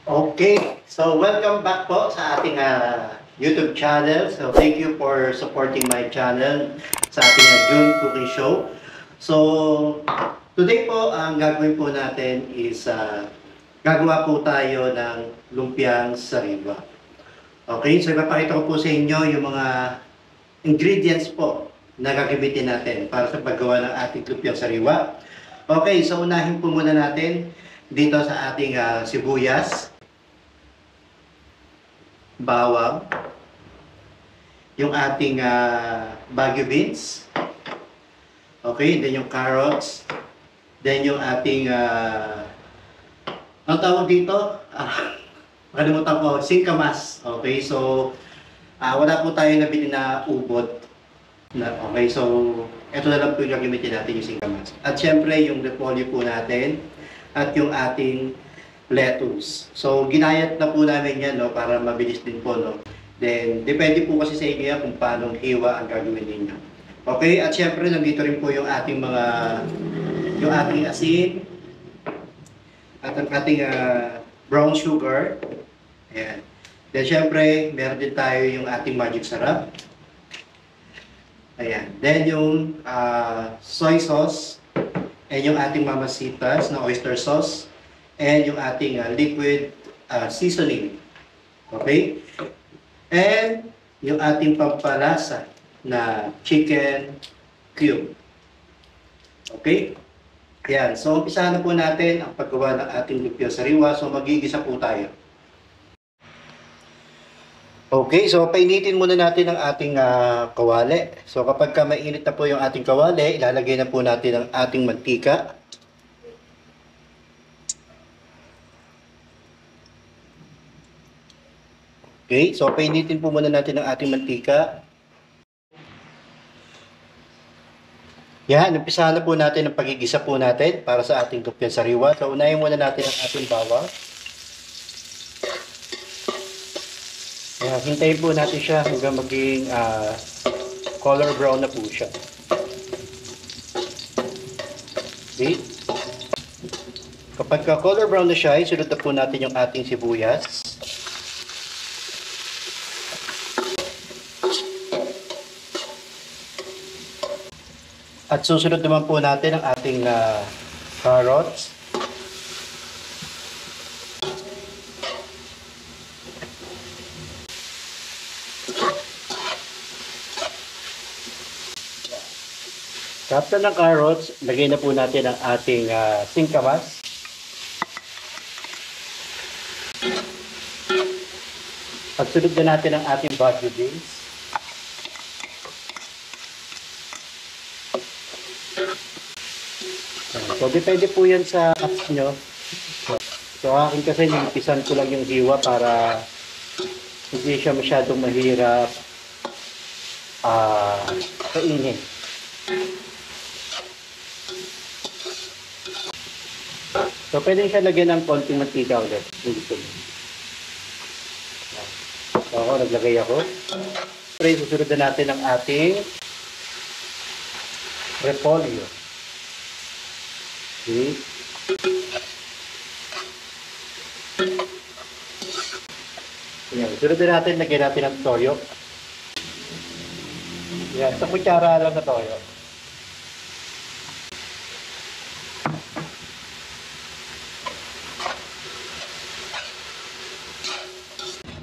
Okay, so welcome back po sa ating YouTube channel. So thank you for supporting my channel sa ating June Cooking Show. So today po, ang gagawin po natin is gagawa po tayo ng lumpiang sariwa. Okay, so ipapakita ko po sa inyo yung mga ingredients po na gagamitin natin para sa paggawa ng ating lumpiang sariwa. Okay, so unahin po muna natin dito sa ating sibuyas, bawang, yung ating Baguio beans, okay, then yung carrots, then yung ating ang tawag dito, makalimutan ko, singkamas. Okay, so wala po tayo nabili na ubod. Okay, so ito na lang po yung gagamitin natin, yung singkamas. At syempre yung repolyo po natin at yung ating lettuce. So, ginayat na po namin yan, no, para mabilis din po, no. Then, depende po kasi sa inyo yan kung paano hiwa ang gagawin ninyo. Okay, at syempre, nandito rin po yung ating yung ating asin, at ang ating brown sugar. Ayan. Then, syempre, meron din tayo yung ating magic sarap. Ayan. Then, yung soy sauce, and yung ating mamasitas na oyster sauce, and yung ating liquid seasoning. Okay? And yung ating pampalasa na chicken cube. Okay? Ayan. So, umpisahan na po natin ang paggawa ng ating lumpiang sariwa. So, magigisa po tayo. Okay, so painitin muna natin ang ating kawali. So, kapag mainit na po yung ating kawali, ilalagay na po natin ang ating mantika. Okay, so painitin po muna natin ang ating mantika. Yan, umpisahan na po natin ang pagigisa po natin para sa ating lumpiang sariwa. So, unahin muna natin ang ating bawang. Yan, hintayin po natin siya hanggang maging color brown na po siya. Okay. Kapag color brown na siya, isunod na po natin yung ating sibuyas. At susunod naman po natin ang ating carrots. After ng carrots, lagay na po natin ang ating singkamas. At sunod na natin ang ating Baguio beans. So, depende po yan sa apps nyo. So, akin kasi nimpisan ko lang yung hiwa para hindi siya masyadong mahirap kainin. So, pwede siya lagyan ng konting mantika ulit. So, ako, naglagay ako. Pero susunod na natin ang ating repolyo. Okay. Ayan, sunod na natin, lagyan natin ang toyo. Ayan, sa kutsara lang na toyo.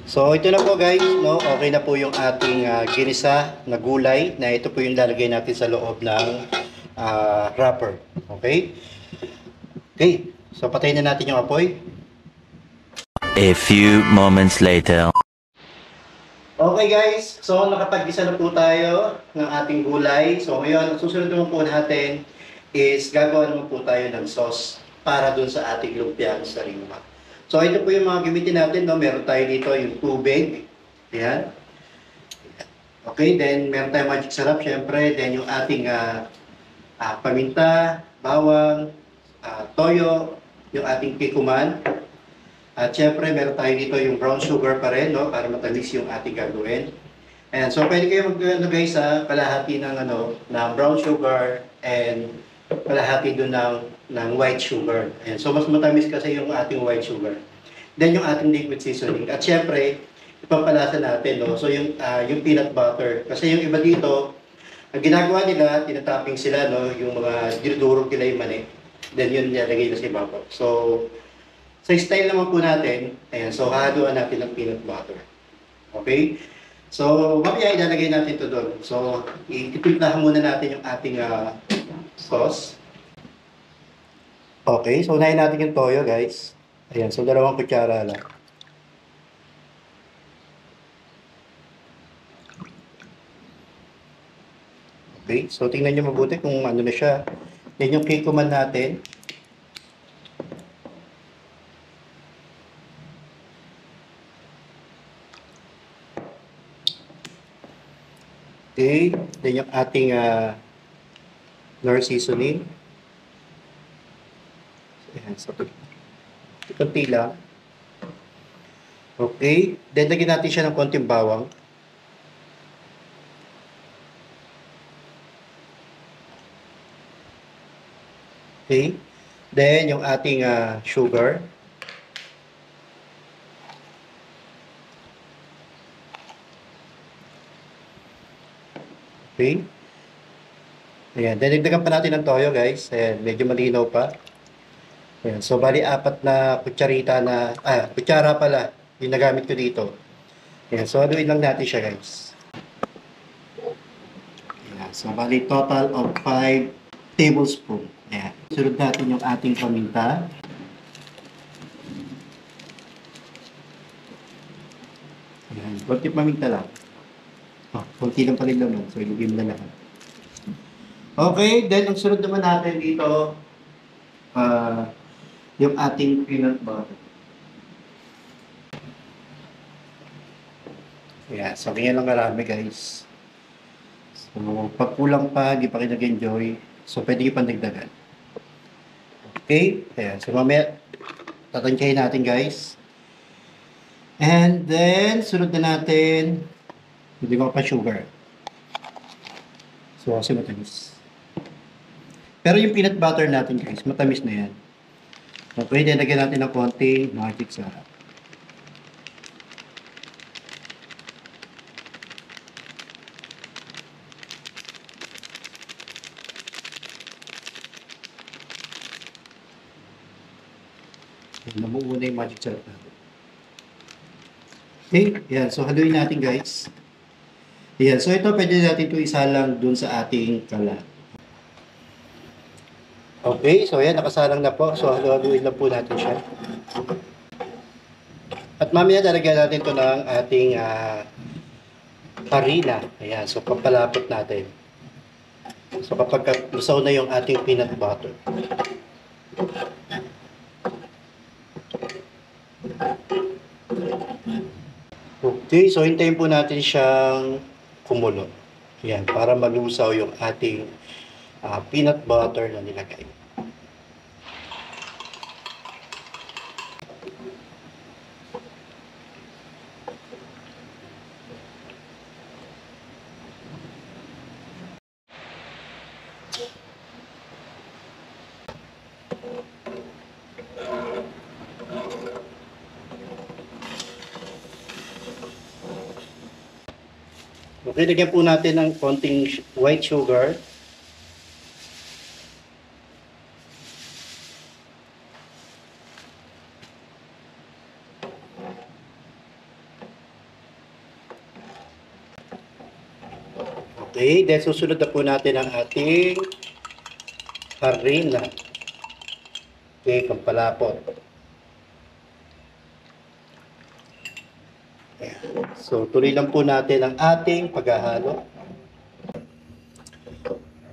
So, ito na po guys, no? Okay na po yung ating ginisa na gulay na ito po yung lalagay natin sa loob ng wrapper. Okay? Okay, so patayin na natin yung apoy. A few moments later. Okay guys, so nakapag-gisa na po tayo ng ating gulay. So ngayon, ang susunod naman po natin is gagawa naman po tayo ng sauce para dun sa ating lumpiang sariwa. So ito po yung mga gamitin natin, no? Meron tayo dito yung tubig. Ayan. Okay, then meron tayong magic sarap, syempre. Then yung ating paminta, bawang, toyo, yung ating pikuman. At syempre, meron tayo dito yung brown sugar pa rin, no? Para matamis yung ating gagawin. And so, pwede kayo maglagay sa kalahati ng, ng brown sugar and kalahati doon ng white sugar. And so, mas matamis kasi yung ating white sugar. Then yung ating liquid seasoning. At syempre, ipapalasa natin, no? So yung peanut butter. Kasi yung iba dito, ang ginagawa nila, tinatopping sila, no? Yung mga dinudurog nila yung mani. Then yun nilalagay na sa ibabaw. So, sa style naman po natin, ayan, so hahaluan natin ng peanut butter. Okay? So, mamaya ilalagay natin ito doon. So, itimplahan muna natin yung ating sauce. Okay, so unahin natin yung toyo, guys. Ayan, so 2 kutsara lang. Okay, so tingnan nyo mabuti kung ano na siya. Yan yung kikuman natin. Okay, then yung ating nor seasoning. Ayan, so konti lang. Okay, then lagyan natin siya ng konting bawang. Okay, then yung ating sugar. Okay. Ayan, dinagdagan pa natin ng toyo, guys. Ayan, medyo malinaw pa. Ayan, so bali 4 na kutsara pala yung nagamit ko dito. Ayan, so haluin lang natin siya, guys. Ayan, so bali total of 5 tablespoon. Ayan, sunod natin yung ating paminta. Ayan, konti paminta lang. Kunti lang pa rin naman. So, ilugay mo na lahat. Okay, then ang sunod naman natin dito, yung ating peanut butter. Yeah, so ganyan lang karami, guys. So, pag kulang pa, di pa kayo nag-enjoy, so pwede nyo pandagdagan. Okay, ayan. So, mamaya, tatansyahin natin, guys. And then, sunod na natin, hindi ko pa sugar. So, kasi matamis. Pero yung peanut butter natin, guys, matamis na yan. Okay, then lagyan natin ng konti magic sarap. Nabuo na yung magic sarap natin. Okay, yan. So, haluin natin, guys. Ayan, so ito pwede natin ito isalang dun sa ating kalan. Okay, so ayan, nakasalang na po. So haluin lang po natin siya. At mamaya talagyan natin ito ng ating harina. Ayan, so papalapot natin. So kapag lusaw na yung ating peanut butter. Okay, so hintayin po natin siyang kumulo. Yan, para malusaw yung ating peanut butter na nilagay. Okay, lagyan po natin ng konting white sugar. Okay, then susunod na po natin ang ating harina. Okay, pampalapot. So, tuloy lang po natin ang ating paghahalo.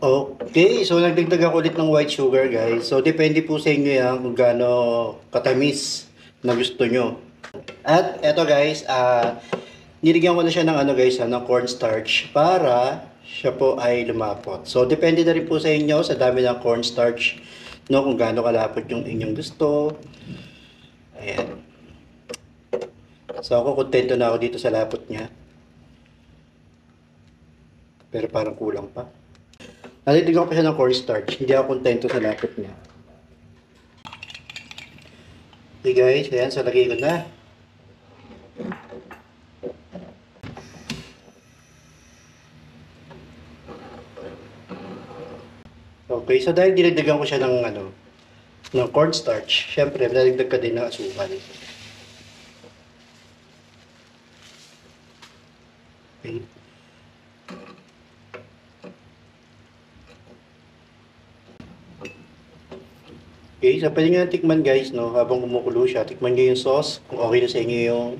Okay, so nagdagdag ako ulit ng white sugar, guys. So, depende po sa inyo yan kung gaano katamis na gusto nyo. At eto, guys, nilagyan ko na siya ng guys, ng cornstarch para siya po ay lumapot. So, depende na rin po sa inyo sa dami ng cornstarch, no, kung gaano kalapot yung inyong gusto. Ayan. So ako kontento na ako dito sa lapot niya. Pero parang kulang pa. Naliligyan ko pa siya ng cornstarch. Hindi ako kontento sa lapot niya. Okay guys, ayan, so lagay ko na. Okay, so dahil dinagdagan ko siya ng cornstarch, syempre, dinagdag ka din ng asukal. Okay. Okay, so pwede nyo na tikman guys, no, habang kumukulo siya, tikman nyo yung sauce, kung okay na sa inyo yung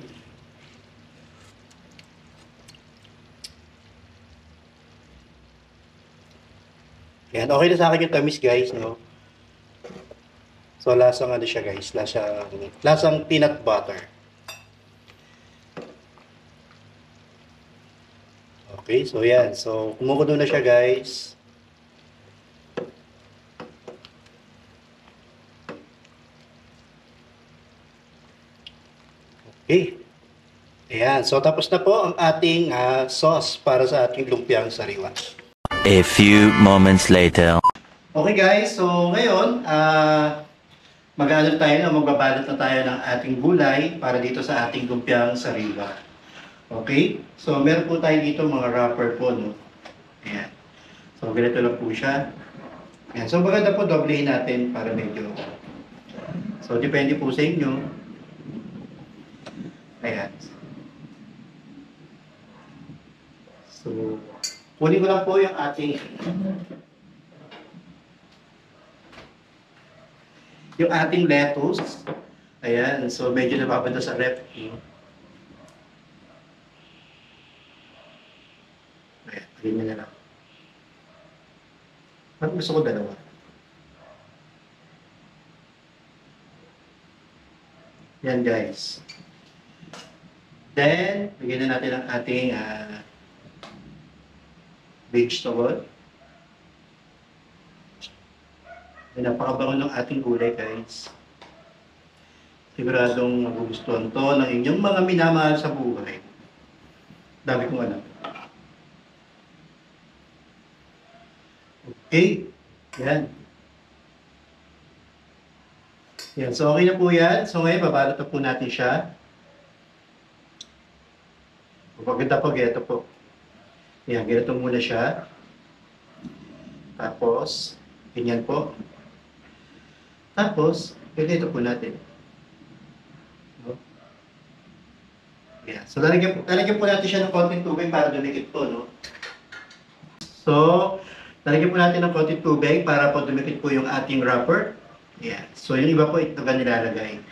yan, okay na sa akin yung tamis guys, no. So lasang ano siya guys, lasang peanut butter. Okay, so yan, so kumukulo na siya guys. Okay. Ayan. So, tapos na po ang ating sauce para sa ating lumpiang sariwa. A few moments later. Okay guys, so ngayon, mag-ano tayo na magbabalot na tayo ng ating gulay para dito sa ating lumpiang sariwa. Okay? So, meron po tayo dito mga wrapper po, no? Ayan. So, ganito lang po siya. Ayan. So, maganda po doblehin natin para medyo... So, depende po sa inyo. Ayan. So, kunin ko lang po yung ating lettuce. Ayan. So, medyo nababanda sa ref. Ayan. Ganyan na lang. Parang gusto ko dalawa. Yan guys. Then, bigyan na natin ang ating vegetable. Napakabango ng ating gulay guys. Siguradong magugustuhan to ng inyong mga minamahal sa buhay. Dami kong alam. Okay. Yan. Yan. So, okay na po yan. So, ngayon, babalot na po natin siya. Maganda po, ganito po. Yan, ganito muna siya. Tapos, ganyan po. Tapos, ganito po natin. No? Yan. So, lalagyan po natin siya ng konting tubig para dumikit po, no? So, lalagyan po natin ng konting tubig para po dumikit po yung ating wrapper. Yan. So, yung iba po, ito ka nilalagay.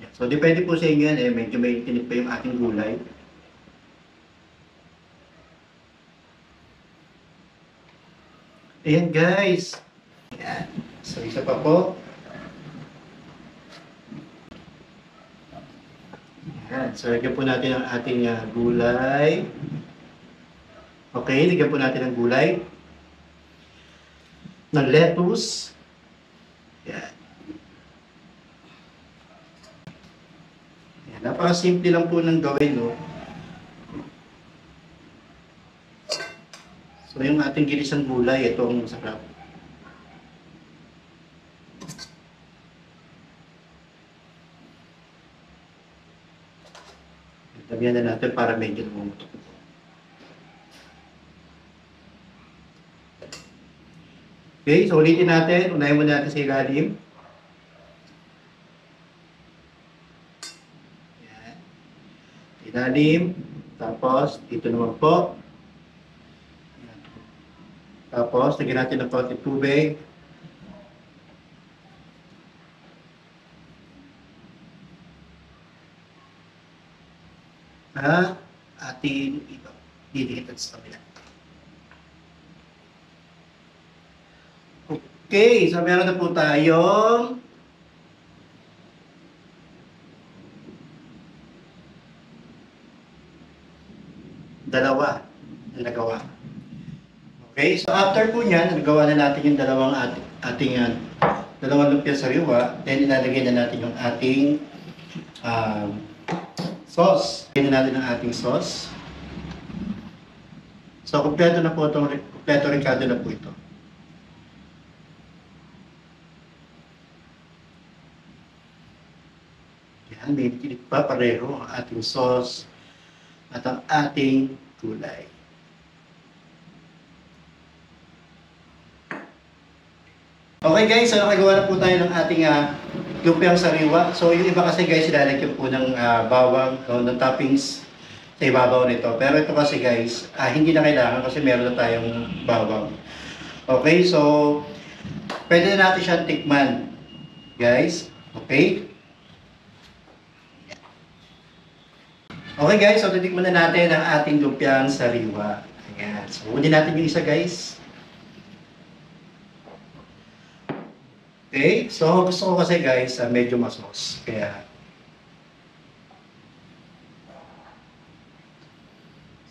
Yan. So, depende po sa inyo yan, medyo may tinit pa yung ating gulay. Ayan guys. Ayan. So, isa pa po. Ayan. So, lagyan po natin ang ating gulay. Okay, lagyan po natin ang gulay. Ng lettuce. Ayan. Ayan. Napaka-simple lang po ng gawin, no? So, yung ating ginisang gulay, itong sarap. Damihan na natin para medyo lumumutok. Okay, so ulitin natin. Unahin muna natin sa ilalim. Ayan. Ilalim. Tapos, dito naman po. Tapos, lagyan natin ng konting tubig. Ating didikitan sa kabila. Okay, so meron na po tayong dalawa na nagawa. Okay, so after po niyan, nagawa na natin yung dalawang lumpia sariwa, then ilalagay na natin yung ating sauce. Lagyan na natin ang ating sauce. So, kompleto na po itong, kompleto ricado na po ito. Ayan, may tinik pa pareho ang ating sauce at ang ating gulay. Okay guys, so nakagawa na po tayo ng ating lumpiang sariwa. So yung iba kasi guys, ilalagyan po ng bawang, ng toppings sa ibabaw nito. Pero ito kasi guys, hindi na kailangan kasi meron na tayong bawang. Okay, so pwede na natin siyang tikman. Guys, okay? Okay guys, so titikman na natin ang ating lumpiang sariwa. Ayan, so hunin natin yung isa guys. Okay, so gusto ko kasi guys, medyo masos. Kaya,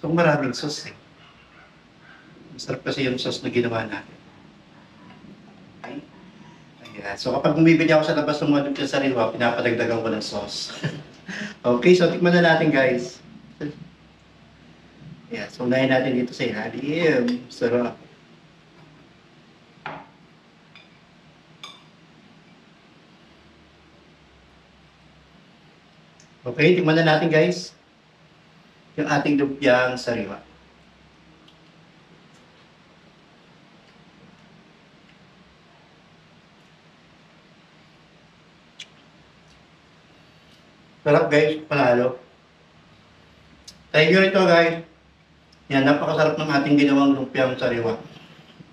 so maraming sauce eh. Masarap kasi yung sauce na ginawa natin. Okay. Ayan, so kapag bumibili ako sa labas ng mga lumpiang sariwa, pinapadagdagan ko ng sauce. Okay, so tikman na natin guys. Ayan, so unahin natin dito sa ilalim. Sarap. Okay, tingnan na natin guys yung ating lumpiang sariwa. Sarap guys, panalo. Thank you ito guys. Yan, napakasarap ng ating ginawang lumpiang sariwa.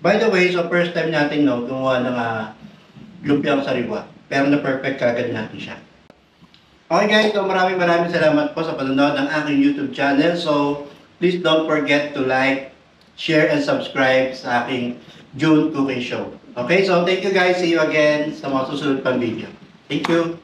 By the way, so first time natin gumawa ng lumpiang sariwa. Pero na-perfect kagad natin siya. Okay guys, so maraming salamat po sa panonood ng aking YouTube channel. So, please don't forget to like, share, and subscribe sa aking June Cooking Show. Okay, so thank you guys. See you again sa mga susunod pang video. Thank you.